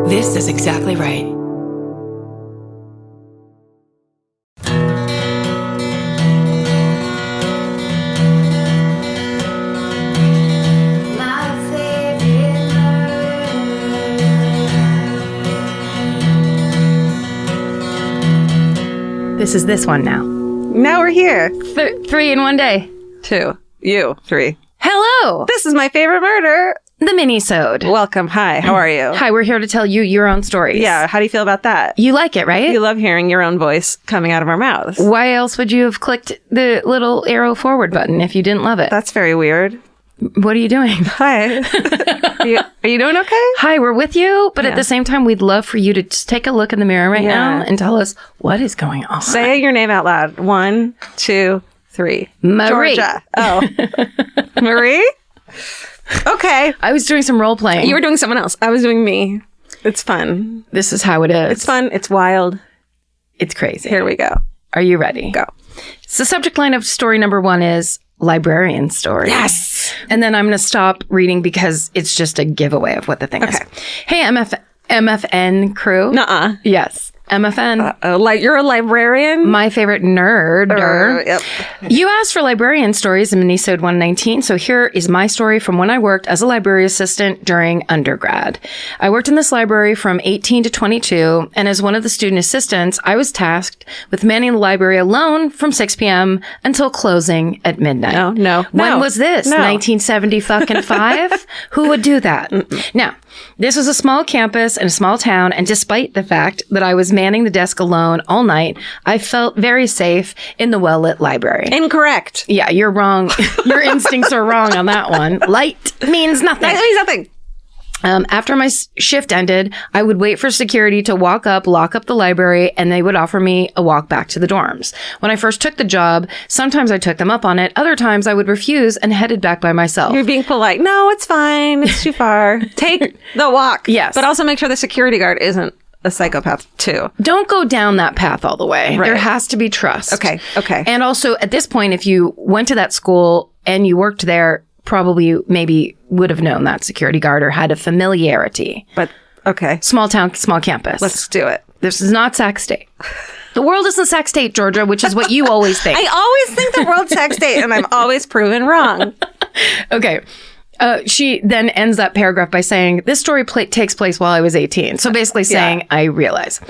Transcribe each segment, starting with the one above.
This is exactly right. This is this one now. Now we're here. 3 in one day. 2. You. 3. Hello! This is my favorite murder. The Minisode. Welcome. Hi. How are you? Hi, we're here to tell you your own stories. Yeah. How do you feel about that? You like it, right? You love hearing your own voice coming out of our mouths. Why else would you have clicked the little arrow forward button if you didn't love it? That's very weird. What are you doing? Hi. Are you doing okay? Hi, we're with you, but at the same time, we'd love for you to just take a look in the mirror right now and tell us what is going on. Say your name out loud. 1, 2, 3. Marie. Georgia. Oh. Marie? Okay. I was doing some role playing. You were doing someone else. I was doing me. It's fun. This is how it is. It's fun. It's wild. It's crazy. Here we go. Are you ready? Go. So subject line of story number 1 is librarian story. Yes. And then I'm going to stop reading because it's just a giveaway of what the thing is. Hey, MFN crew. Nuh-uh. Yes. MFN. You're a librarian? My favorite nerd. Yep. You asked for librarian stories in Minisode 119, so here is my story from when I worked as a library assistant during undergrad. I worked in this library from 18 to 22, and as one of the student assistants, I was tasked with manning the library alone from 6 p.m. until closing at midnight. No. When was this? No. 1970 fucking 5? Who would do that? Now, this was a small campus in a small town, and despite the fact that I was manning the desk alone all night, I felt very safe in the well-lit library. Incorrect. Yeah, you're wrong. Your instincts are wrong on that one. Light means nothing. That means nothing. After my shift ended, I would wait for security to lock up the library, and they would offer me a walk back to the dorms. When I first took the job, sometimes I took them up on it. Other times I would refuse and headed back by myself. You're being polite. No, it's fine. It's too far. Take the walk. Yes. But also make sure the security guard isn't a psychopath too. Don't go down that path all the way. Right. There has to be trust. Okay. And also, at this point, if you went to that school and you worked there, probably maybe would have known that security guard or had a familiarity. But, okay. Small town, small campus. Let's do it. This is not Sac State. The world isn't Sac State, Georgia, which is what you always think. I always think the world's Sac State, and I'm always proven wrong. Okay. She then ends that paragraph by saying, this story takes place while I was 18. So basically saying, I realize.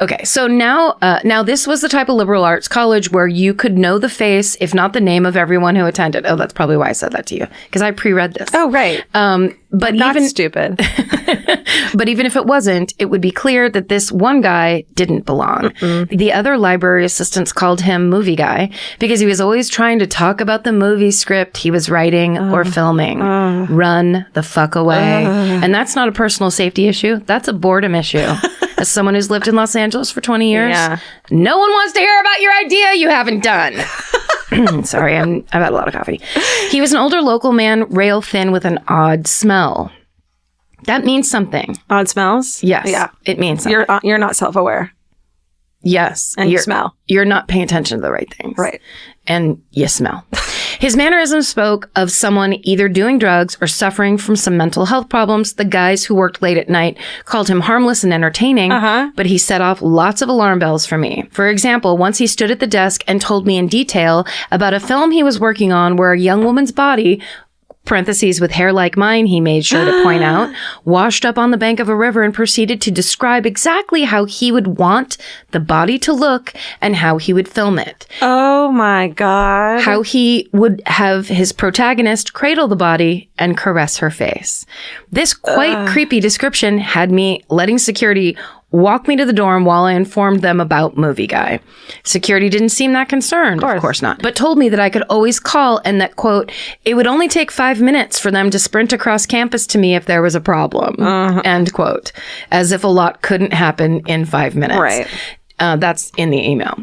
Okay. So now this was the type of liberal arts college where you could know the face, if not the name of everyone who attended. Oh, that's probably why I said that to you, because I pre-read this. Oh, right. But Not even stupid. But even if it wasn't, it would be clear that this one guy didn't belong. The other library assistants called him Movie Guy because he was always trying to talk about the movie script he was writing or filming. Run the fuck away. And that's not a personal safety issue. That's a boredom issue. As someone who's lived in Los Angeles for 20 years, no one wants to hear about your idea you haven't done. Sorry, I've had a lot of coffee. He was an older local man, rail thin with an odd smell. That means something. Odd smells? Yes. Yeah. It means something. You're not self-aware. Yes. And you smell. You're not paying attention to the right things. Right. And you smell. His mannerisms spoke of someone either doing drugs or suffering from some mental health problems. The guys who worked late at night called him harmless and entertaining, but he set off lots of alarm bells for me. For example, once he stood at the desk and told me in detail about a film he was working on where a young woman's body, parentheses with hair like mine, he made sure to point out, washed up on the bank of a river and proceeded to describe exactly how he would want the body to look and how he would film it. Oh my God. How he would have his protagonist cradle the body and caress her face. This quite creepy description had me letting security walk me to the dorm while I informed them about Movie Guy. Security didn't seem that concerned, of course not, but told me that I could always call and that, quote, it would only take 5 minutes for them to sprint across campus to me if there was a problem, end quote, as if a lot couldn't happen in 5 minutes. Right. That's in the email.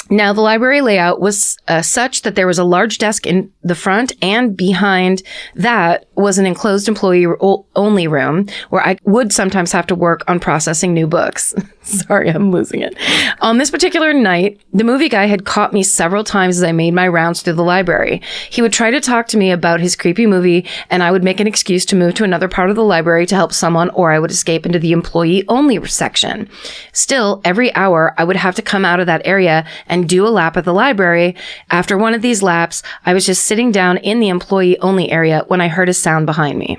Now, the library layout was such that there was a large desk in the front, and behind that was an enclosed employee-only room where I would sometimes have to work on processing new books. Sorry, I'm losing it. On this particular night, the movie guy had caught me several times as I made my rounds through the library. He would try to talk to me about his creepy movie, and I would make an excuse to move to another part of the library to help someone, or I would escape into the employee-only section. Still, every hour, I would have to come out of that area and do a lap at the library. After one of these laps, I was just sitting down in the employee-only area when I heard a sound behind me.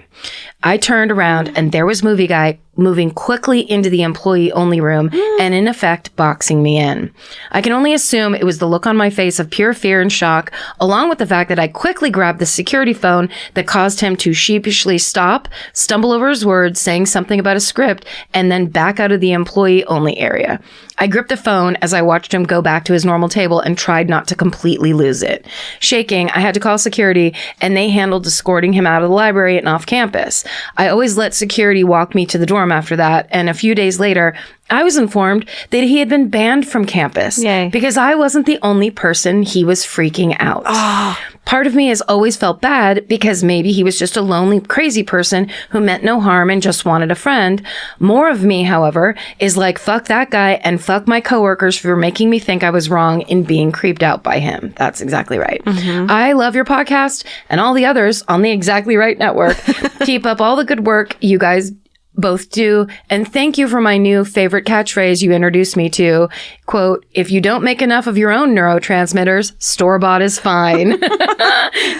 I turned around, and there was movie guy moving quickly into the employee-only room and, in effect, boxing me in. I can only assume it was the look on my face of pure fear and shock, along with the fact that I quickly grabbed the security phone that caused him to sheepishly stop, stumble over his words, saying something about a script, and then back out of the employee-only area. I gripped the phone as I watched him go back to his normal table and tried not to completely lose it. Shaking, I had to call security, and they handled escorting him out of the library and off campus. I always let security walk me to the dorm after that, and a few days later, I was informed that he had been banned from campus. Yay. Because I wasn't the only person he was freaking out. Oh. Part of me has always felt bad because maybe he was just a lonely, crazy person who meant no harm and just wanted a friend. More of me, however, is like, fuck that guy and fuck my coworkers for making me think I was wrong in being creeped out by him. That's exactly right. Mm-hmm. I love your podcast and all the others on the Exactly Right Network. Keep up all the good work you guys both do, and thank you for my new favorite catchphrase you introduced me to. Quote, if you don't make enough of your own neurotransmitters, store-bought is fine.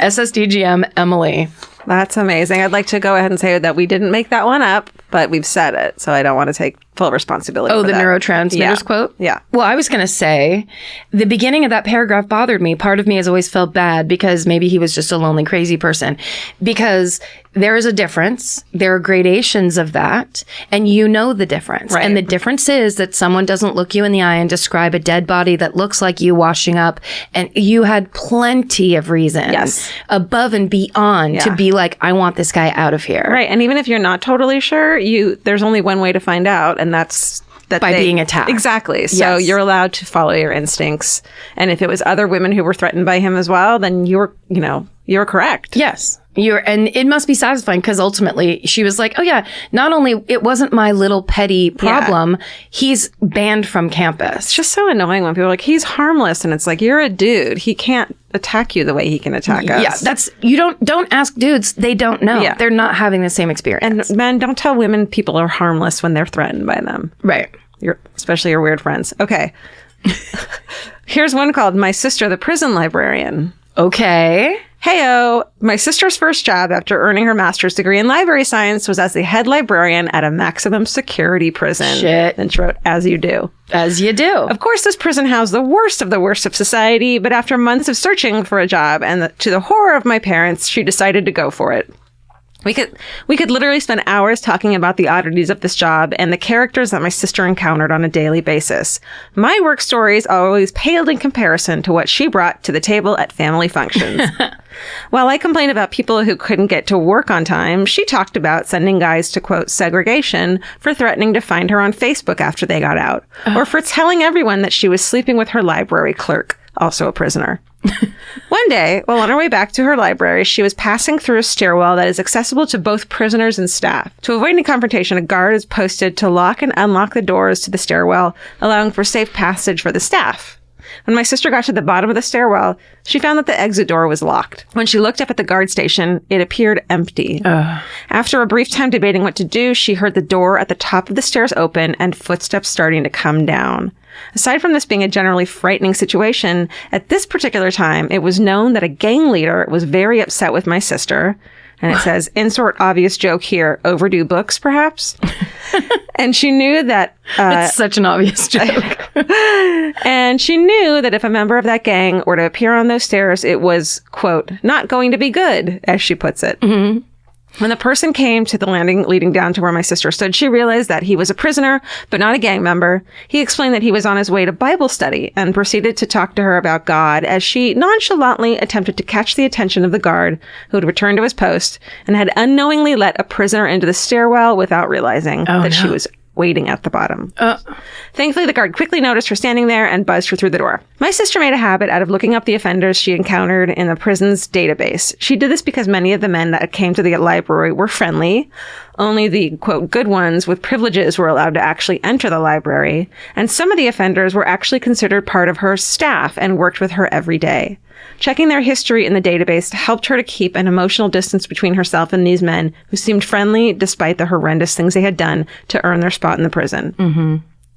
SSDGM, Emily. That's amazing. I'd like to go ahead and say that we didn't make that one up, but we've said it, so I don't want to take full responsibility for the that. neurotransmitters quote? Yeah. Well, I was going to say, the beginning of that paragraph bothered me. Part of me has always felt bad because maybe he was just a lonely, crazy person. Because there is a difference. There are gradations of that, and you know the difference. Right. And the difference is that someone doesn't look you in the eye and describe a dead body that looks like you washing up, and you had plenty of reasons above and beyond to be like, I want this guy out of here. Right. And even if you're not totally sure, there's only one way to find out, and that's that by being attacked. Exactly. So you're allowed to follow your instincts. And if it was other women who were threatened by him as well, then you're correct. Yes. And it must be satisfying because ultimately she was like, oh yeah, not only it wasn't my little petty problem, he's banned from campus. It's just so annoying when people are like, he's harmless. And it's like, you're a dude. He can't attack you the way he can attack us. Yeah, you don't ask dudes. They don't know. Yeah. They're not having the same experience. And men, don't tell women people are harmless when they're threatened by them. Right. Especially your weird friends. Okay. Here's one called My Sister, the Prison Librarian. Okay. Heyo, my sister's first job after earning her master's degree in library science was as the head librarian at a maximum security prison. Shit. And she wrote, as you do. As you do. Of course, this prison housed the worst of society, but after months of searching for a job and to the horror of my parents, she decided to go for it. We could literally spend hours talking about the oddities of this job and the characters that my sister encountered on a daily basis. My work stories always paled in comparison to what she brought to the table at family functions. While I complained about people who couldn't get to work on time, she talked about sending guys to, quote, segregation for threatening to find her on Facebook after they got out, or for telling everyone that she was sleeping with her library clerk, also a prisoner. One day, while on her way back to her library, she was passing through a stairwell that is accessible to both prisoners and staff. To avoid any confrontation, a guard is posted to lock and unlock the doors to the stairwell, allowing for safe passage for the staff. When my sister got to the bottom of the stairwell, she found that the exit door was locked. When she looked up at the guard station, it appeared empty. After a brief time debating what to do, she heard the door at the top of the stairs open and footsteps starting to come down. Aside from this being a generally frightening situation, at this particular time, it was known that a gang leader was very upset with my sister. And it says, insert obvious joke here, overdue books, perhaps? And she knew that... it's such an obvious joke. And she knew that if a member of that gang were to appear on those stairs, it was, quote, not going to be good, as she puts it. Mm-hmm. When the person came to the landing leading down to where my sister stood, she realized that he was a prisoner, but not a gang member. He explained that he was on his way to Bible study and proceeded to talk to her about God as she nonchalantly attempted to catch the attention of the guard who had returned to his post and had unknowingly let a prisoner into the stairwell without realizing that she was waiting at the bottom. Thankfully, the guard quickly noticed her standing there and buzzed her through the door. My sister made a habit out of looking up the offenders she encountered in the prison's database. She did this because many of the men that came to the library were friendly. Only the, quote, good ones with privileges were allowed to actually enter the library. And some of the offenders were actually considered part of her staff and worked with her every day. Checking their history in the database helped her to keep an emotional distance between herself and these men who seemed friendly despite the horrendous things they had done to earn their spot in the prison. Mm-hmm.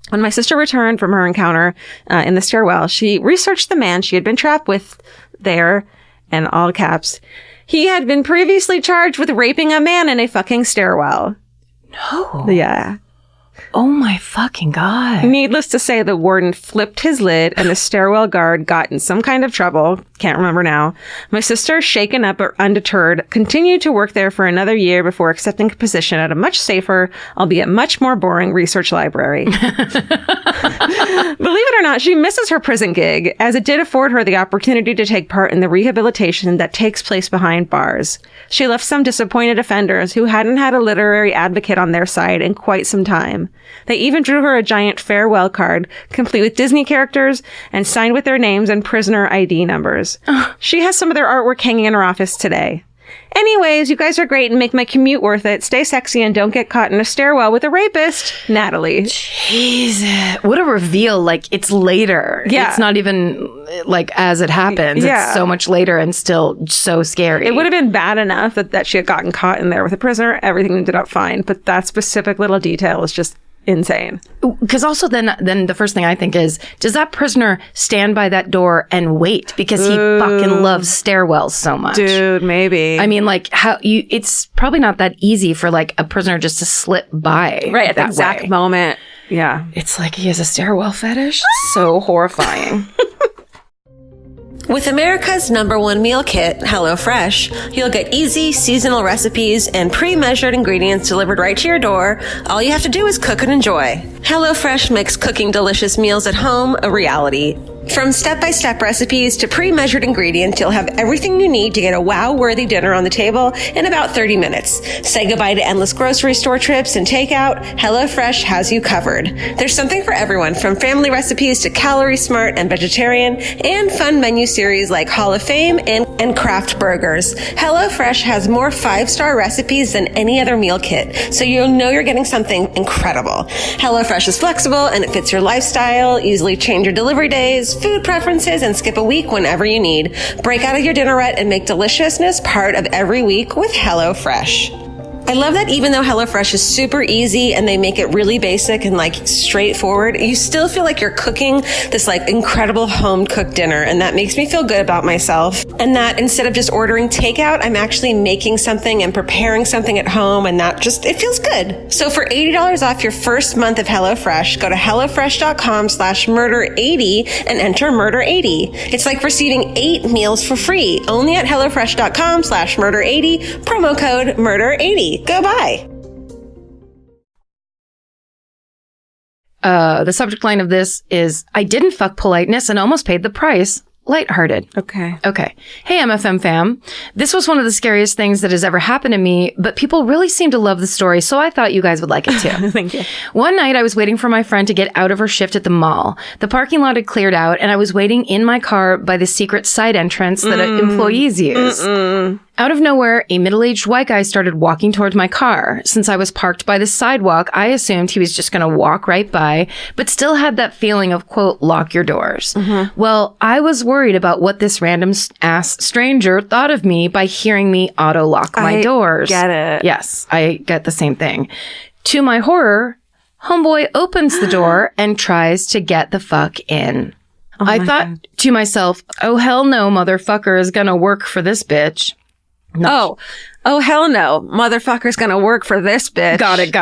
When my sister returned from her encounter in the stairwell, she researched the man she had been trapped with there, in all caps. He had been previously charged with raping a man in a fucking stairwell. No. Yeah. Oh my fucking God. Needless to say, the warden flipped his lid and the stairwell guard got in some kind of trouble. Can't remember now. My sister, shaken up but undeterred, continued to work there for another year before accepting a position at a much safer, albeit much more boring research library. Believe it or not, she misses her prison gig, as it did afford her the opportunity to take part in the rehabilitation that takes place behind bars. She left some disappointed offenders who hadn't had a literary advocate on their side in quite some time. They even drew her a giant farewell card, complete with Disney characters and signed with their names and prisoner ID numbers. She has some of their artwork hanging in her office today. Anyways, you guys are great and make my commute worth it. Stay sexy and don't get caught in a stairwell with a rapist. Natalie. Jesus. What a reveal. Like, it's later. Yeah. It's not even, like, as it happens. Yeah. It's so much later and still so scary. It would have been bad enough that she had gotten caught in there with a prisoner. Everything ended up fine. But that specific little detail is just insane. Because also then the first thing I think is, does that prisoner stand by that door and wait because he fucking loves stairwells so much? Dude, maybe. I mean, like, it's probably not that easy for, like, a prisoner just to slip by. Right, at the that exact way. moment. Yeah. It's like he has a stairwell fetish. So horrifying. With America's #1 meal kit, HelloFresh, you'll get easy, seasonal recipes and pre-measured ingredients delivered right to your door. All you have to do is cook and enjoy. HelloFresh makes cooking delicious meals at home a reality. From step-by-step recipes to pre-measured ingredients, you'll have everything you need to get a wow-worthy dinner on the table in about 30 minutes. Say goodbye to endless grocery store trips and takeout. HelloFresh has you covered. There's something for everyone, from family recipes to calorie smart and vegetarian, and fun menu series like Hall of Fame and craft burgers. HelloFresh has more 5-star recipes than any other meal kit, so you'll know you're getting something incredible. HelloFresh is flexible and it fits your lifestyle. Easily change your delivery days, food preferences, and skip a week whenever you need. Break out of your dinner rut and make deliciousness part of every week with HelloFresh. I love that even though HelloFresh is super easy and they make it really basic and like straightforward, you still feel like you're cooking this like incredible home cooked dinner. And that makes me feel good about myself. And that instead of just ordering takeout, I'm actually making something and preparing something at home, and that just, it feels good. So for $80 off your first month of HelloFresh, go to HelloFresh.com/murder80 and enter murder80. It's like receiving 8 meals for free only at HelloFresh.com/murder80, promo code murder80. Go buy. The subject line of this is, I didn't fuck politeness and almost paid the price. Lighthearted. Okay. Hey, MFM fam. This was one of the scariest things that has ever happened to me, but people really seem to love the story, so I thought you guys would like it too. Thank you. One night, I was waiting for my friend to get out of her shift at the mall. The parking lot had cleared out, and I was waiting in my car by the secret side entrance that employees use. Out of nowhere, a middle-aged white guy started walking towards my car. Since I was parked by the sidewalk, I assumed he was just going to walk right by, but still had that feeling of, quote, lock your doors. Well, I was worried about what this random ass stranger thought of me by hearing me auto-lock my doors. Get it. Yes, I get the same thing. To my horror, homeboy opens the door and tries to get the fuck in. I thought to myself, oh, hell no, motherfucker is going to work for this bitch. Oh, hell no. Motherfucker's gonna work for this bitch. Got it.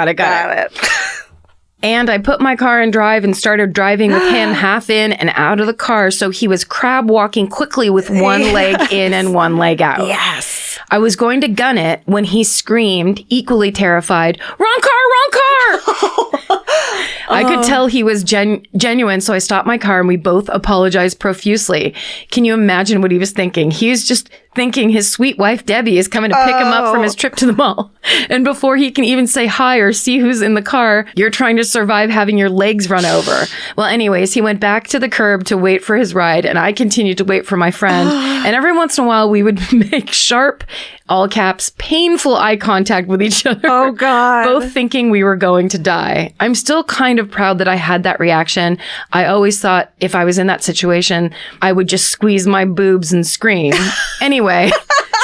And I put my car in drive and started driving with him half in and out of the car, so he was crab walking quickly with one leg in and one leg out. Yes. I was going to gun it when he screamed, equally terrified, wrong car! I could tell he was genuine, so I stopped my car and we both apologized profusely. Can you imagine what he was thinking? He was just thinking his sweet wife, Debbie, is coming to pick him up from his trip to the mall. And before he can even say hi or see who's in the car, you're trying to survive having your legs run over. Well, anyways, he went back to the curb to wait for his ride, and I continued to wait for my friend. And every once in a while, we would make sharp, all caps, painful eye contact with each other. Oh, God. Both thinking we were going to die. I'm still kind of proud that I had that reaction. I always thought if I was in that situation, I would just squeeze my boobs and scream. Anyway,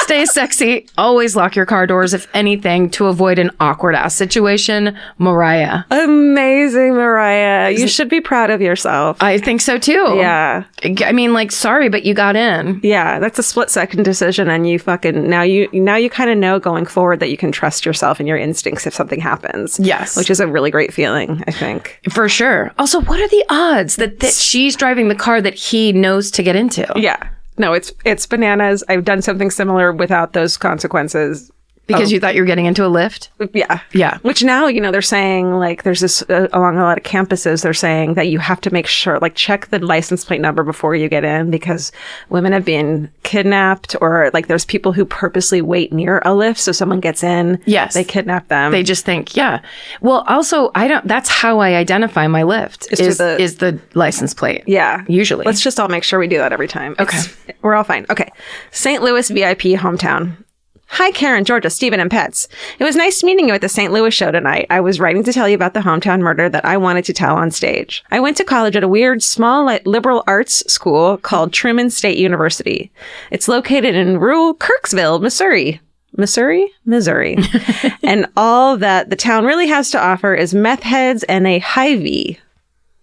stay sexy. Always lock your car doors, if anything, to avoid an awkward-ass situation. Mariah. Amazing, Mariah. You should be proud of yourself. I think so, too. Yeah. I mean, like, sorry, but you got in. Yeah, that's a split-second decision, and you fucking... Now you kind of know going forward that you can trust yourself and your instincts if something happens. Yes. Which is a really great feeling, I think. For sure. Also, what are the odds that she's driving the car that he knows to get into? Yeah. No, it's bananas. I've done something similar without those consequences. Because you thought you were getting into a lift? Yeah. Yeah. Which now, they're saying, like, there's this, along a lot of campuses, they're saying that you have to make sure, like, check the license plate number before you get in, because women have been kidnapped, or, like, there's people who purposely wait near a lift so someone gets in. Yes. They kidnap them. They just think, yeah. Well, also, that's how I identify my lift, is the license plate. Yeah. Usually. Let's just all make sure we do that every time. Okay. We're all fine. Okay. St. Louis VIP hometown. Hi, Karen, Georgia, Stephen, and Pets. It was nice meeting you at the St. Louis show tonight. I was writing to tell you about the hometown murder that I wanted to tell on stage. I went to college at a weird, small, liberal arts school called Truman State University. It's located in rural Kirksville, Missouri. Missouri? And all that the town really has to offer is meth heads and a Hy-Vee.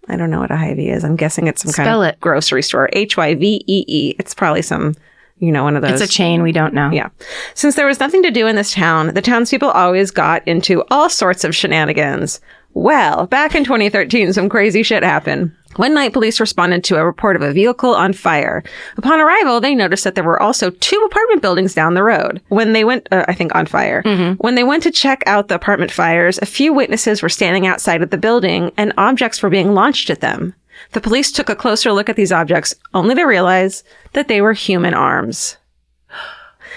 I don't know what a Hy-Vee is. I'm guessing it's some kind of grocery store. Hyvee. It's probably some... one of those. It's a chain. We don't know. Yeah. Since there was nothing to do in this town, the townspeople always got into all sorts of shenanigans. Well, back in 2013, some crazy shit happened. One night, police responded to a report of a vehicle on fire. Upon arrival, they noticed that there were also 2 apartment buildings down the road. When they went, on fire. Mm-hmm. When they went to check out the apartment fires, a few witnesses were standing outside of the building and objects were being launched at them. The police took a closer look at these objects, only to realize that they were human arms.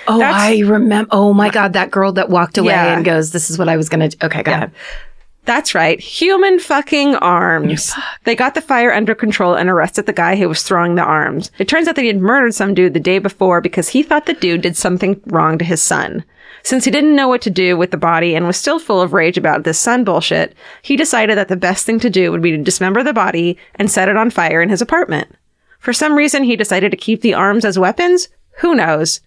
Oh, I remember. Oh, my God. That girl that walked away and goes, this is what I was going to... Okay, go ahead. That's right. Human fucking arms. They got the fire under control and arrested the guy who was throwing the arms. It turns out that he had murdered some dude the day before because he thought the dude did something wrong to his son. Since he didn't know what to do with the body and was still full of rage about this son bullshit, he decided that the best thing to do would be to dismember the body and set it on fire in his apartment. For some reason, he decided to keep the arms as weapons. Who knows?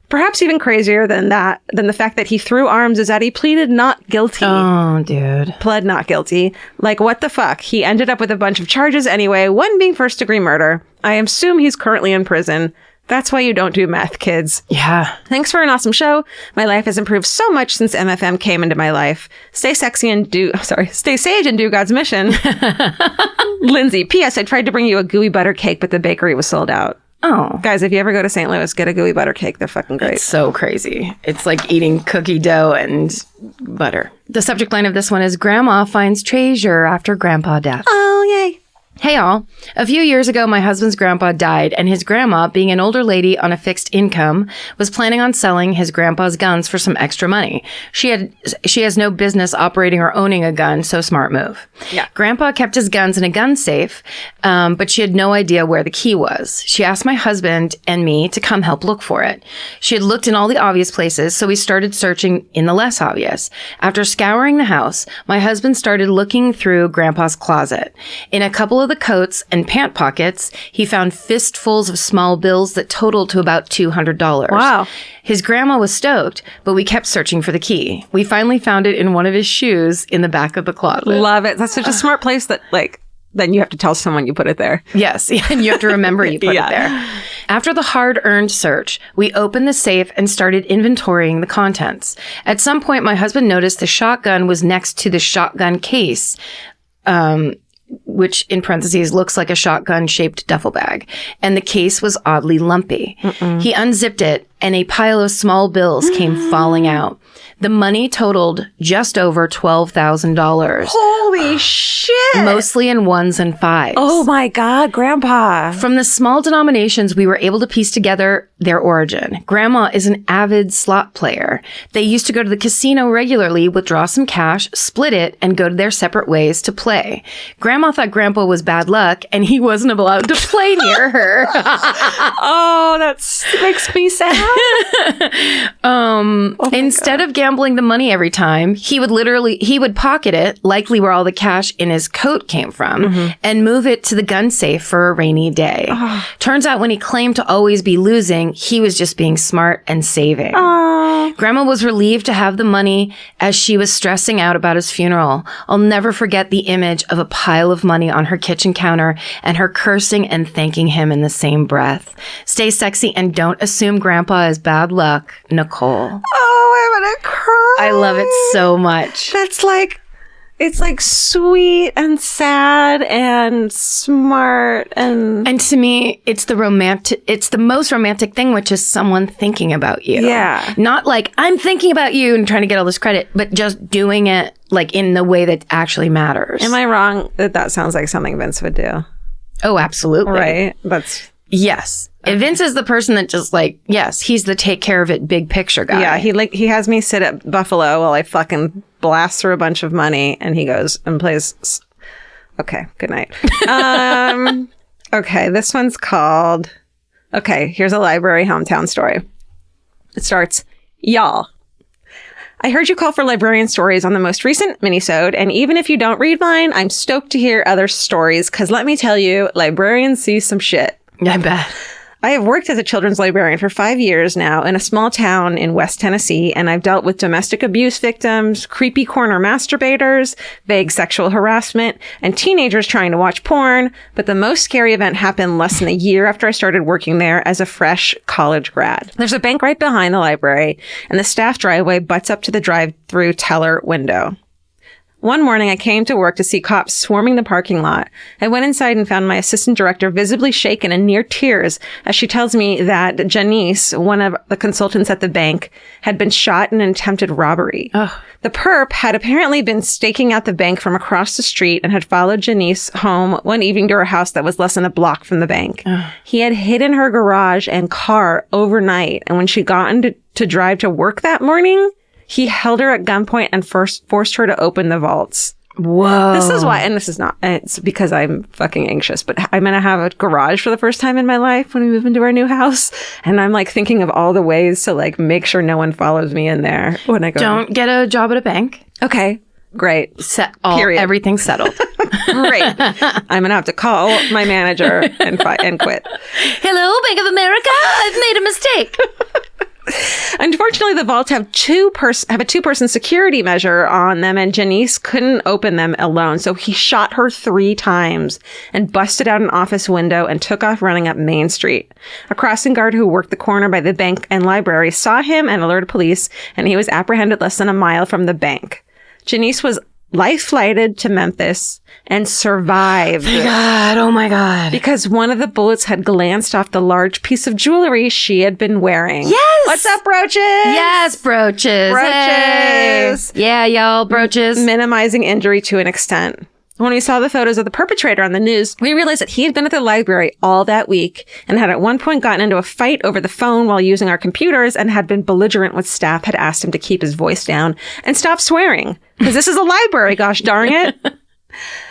Perhaps even crazier than the fact that he threw arms is that he pleaded not guilty. Oh, dude. Pled not guilty. Like, what the fuck? He ended up with a bunch of charges anyway, one being first-degree murder. I assume he's currently in prison. That's why you don't do meth, kids. Yeah. Thanks for an awesome show. My life has improved so much since MFM came into my life. Stay sage and do God's mission. Lindsay, P.S. I tried to bring you a gooey butter cake, but the bakery was sold out. Oh. Guys, if you ever go to St. Louis, get a gooey butter cake. They're fucking great. It's so crazy. It's like eating cookie dough and butter. The subject line of this one is Grandma finds treasure after Grandpa death. Oh, yay. Hey all. A few years ago, my husband's grandpa died, and his grandma, being an older lady on a fixed income, was planning on selling his grandpa's guns for some extra money. She has no business operating or owning a gun, so smart move. Yeah. Grandpa kept his guns in a gun safe, but she had no idea where the key was. She asked my husband and me to come help look for it. She had looked in all the obvious places, so we started searching in the less obvious. After scouring the house, my husband started looking through Grandpa's closet. In a couple of the coats and pant pockets, he found fistfuls of small bills that totaled to about $200. Wow. His grandma was stoked, but we kept searching for the key. We finally found it in one of his shoes in the back of the closet. Love it. That's such a smart place that, like, then you have to tell someone you put it there. Yes, and you have to remember you put it there. After the hard-earned search, we opened the safe and started inventorying the contents. At some point, my husband noticed the shotgun was next to the shotgun case, which in parentheses looks like a shotgun-shaped duffel bag, and the case was oddly lumpy. He unzipped it, and a pile of small bills came falling out. The money totaled just over $12,000. Holy shit. Mostly in ones and fives. Oh my God, Grandpa. From the small denominations, we were able to piece together their origin. Grandma is an avid slot player. They used to go to the casino regularly, withdraw some cash, split it, and go to their separate ways to play. Grandma thought Grandpa was bad luck, and he wasn't allowed to play near her. Oh, that makes me sad. Instead of gambling the money every time, he would pocket it, likely where all the cash in his coat came from, and move it to the gun safe for a rainy day. Turns out when he claimed to always be losing, he was just being smart and saving. Grandma was relieved to have the money as she was stressing out about his funeral. I'll never forget the image of a pile of money on her kitchen counter and her cursing and thanking him in the same breath. Stay sexy and don't assume Grandpa is bad luck, Nicole. Oh, I'm gonna cry. I love it so much. That's like, it's like sweet and sad and smart and to me, it's the most romantic thing, which is someone thinking about you. Yeah. Not like, I'm thinking about you and trying to get all this credit, but just doing it like in the way that actually matters. Am I wrong that sounds like something Vince would do? Oh, absolutely. Right? That's... Yes. Vince is the person that just like, yes, he's the take care of it big picture guy. Yeah, he has me sit at Buffalo while I fucking blast through a bunch of money, and he goes and plays. Okay, good night. Okay, this one's called. Okay, here's a library hometown story. It starts, y'all. I heard you call for librarian stories on the most recent Minisode, and even if you don't read mine, I'm stoked to hear other stories, because let me tell you, librarians see some shit. I bet. I have worked as a children's librarian for 5 years now in a small town in West Tennessee, and I've dealt with domestic abuse victims, creepy corner masturbators, vague sexual harassment, and teenagers trying to watch porn. But the most scary event happened less than a year after I started working there as a fresh college grad. There's a bank right behind the library, and the staff driveway butts up to the drive-through teller window. One morning, I came to work to see cops swarming the parking lot. I went inside and found my assistant director visibly shaken and near tears as she tells me that Janice, one of the consultants at the bank, had been shot in an attempted robbery. Ugh. The perp had apparently been staking out the bank from across the street and had followed Janice home one evening to her house that was less than a block from the bank. Ugh. He had hidden her garage and car overnight, and when she got into to drive to work that morning, he held her at gunpoint and forced her to open the vaults. Whoa. This is why, and this is not, it's because I'm fucking anxious, but I'm going to have a garage for the first time in my life when we move into our new house. And I'm like thinking of all the ways to like make sure no one follows me in there when I go. Don't get a job at a bank. Okay. Great. Period. Everything's settled. Great. I'm going to have to call my manager and quit. Hello, Bank of America. I've made a mistake. Unfortunately, the vaults have a two-person security measure on them, and Janice couldn't open them alone. So he shot her 3 times and busted out an office window and took off running up Main Street. A crossing guard who worked the corner by the bank and library saw him and alerted police, and he was apprehended less than a mile from the bank. Janice was life-flighted to Memphis and survived. Oh my God. Because one of the bullets had glanced off the large piece of jewelry she had been wearing. Yes! What's up, brooches? Yes, brooches. Brooches. Hey. Yeah, y'all, brooches. Minimizing injury to an extent. When we saw the photos of the perpetrator on the news, we realized that he had been at the library all that week and had at one point gotten into a fight over the phone while using our computers and had been belligerent with staff, had asked him to keep his voice down and stop swearing. Because this is a library, gosh darn it.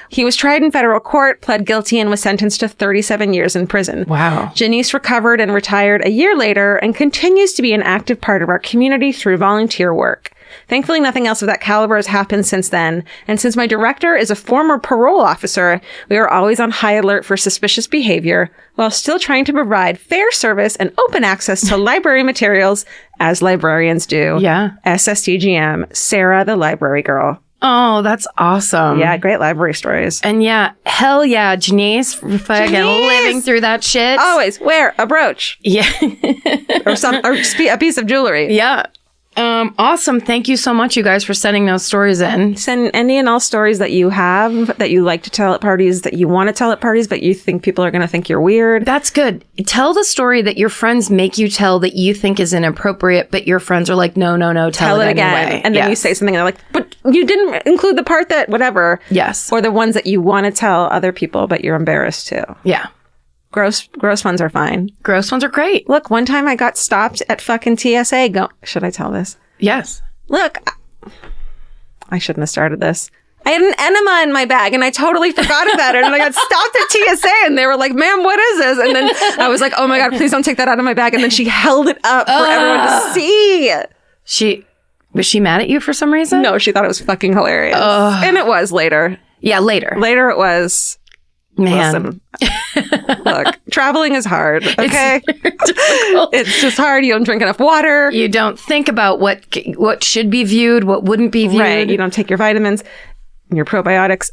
He was tried in federal court, pled guilty, and was sentenced to 37 years in prison. Wow. Janice recovered and retired a year later and continues to be an active part of our community through volunteer work. Thankfully, nothing else of that caliber has happened since then. And since my director is a former parole officer, we are always on high alert for suspicious behavior while still trying to provide fair service and open access to library materials as librarians do. Yeah. SSTGM, Sarah, the library girl. Oh, that's awesome. Yeah, great library stories. And yeah, hell yeah, Janice, fucking living through that shit. Always wear a brooch. Yeah. or a piece of jewelry. Yeah. Awesome. Thank you so much, you guys, for sending those stories in. Send any and all stories that you have, that you like to tell at parties, that you want to tell at parties, but you think people are going to think you're weird. That's good. Tell the story that your friends make you tell that you think is inappropriate, but your friends are like, no, tell it again. Anyway. And then you say something and they're like, but you didn't include the part that whatever. Yes. Or the ones that you want to tell other people, but you're embarrassed to. Yeah. Gross ones are fine. Gross ones are great. Look, one time I got stopped at fucking TSA. Should I tell this? Yes. Look, I shouldn't have started this. I had an enema in my bag and I totally forgot about it. And I got stopped at TSA and they were like, ma'am, what is this? And then I was like, oh my God, please don't take that out of my bag. And then she held it up for everyone to see. Was she mad at you for some reason? No, she thought it was fucking hilarious. And it was later. Yeah, later. Later it was. Man. Listen, look, traveling is hard, okay? It's just hard. You don't drink enough water. You don't think about what should be viewed, what wouldn't be viewed. Right. You don't take your vitamins, your probiotics.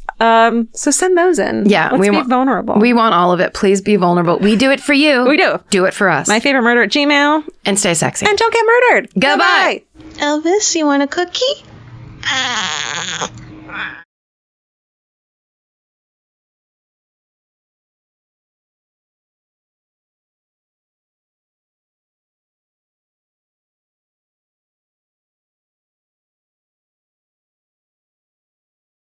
So send those in. Yeah. Let's be vulnerable. We want all of it. Please be vulnerable. We do it for you. We do. Do it for us. My favorite murder at Gmail. And stay sexy. And don't get murdered. Goodbye. Elvis, you want a cookie?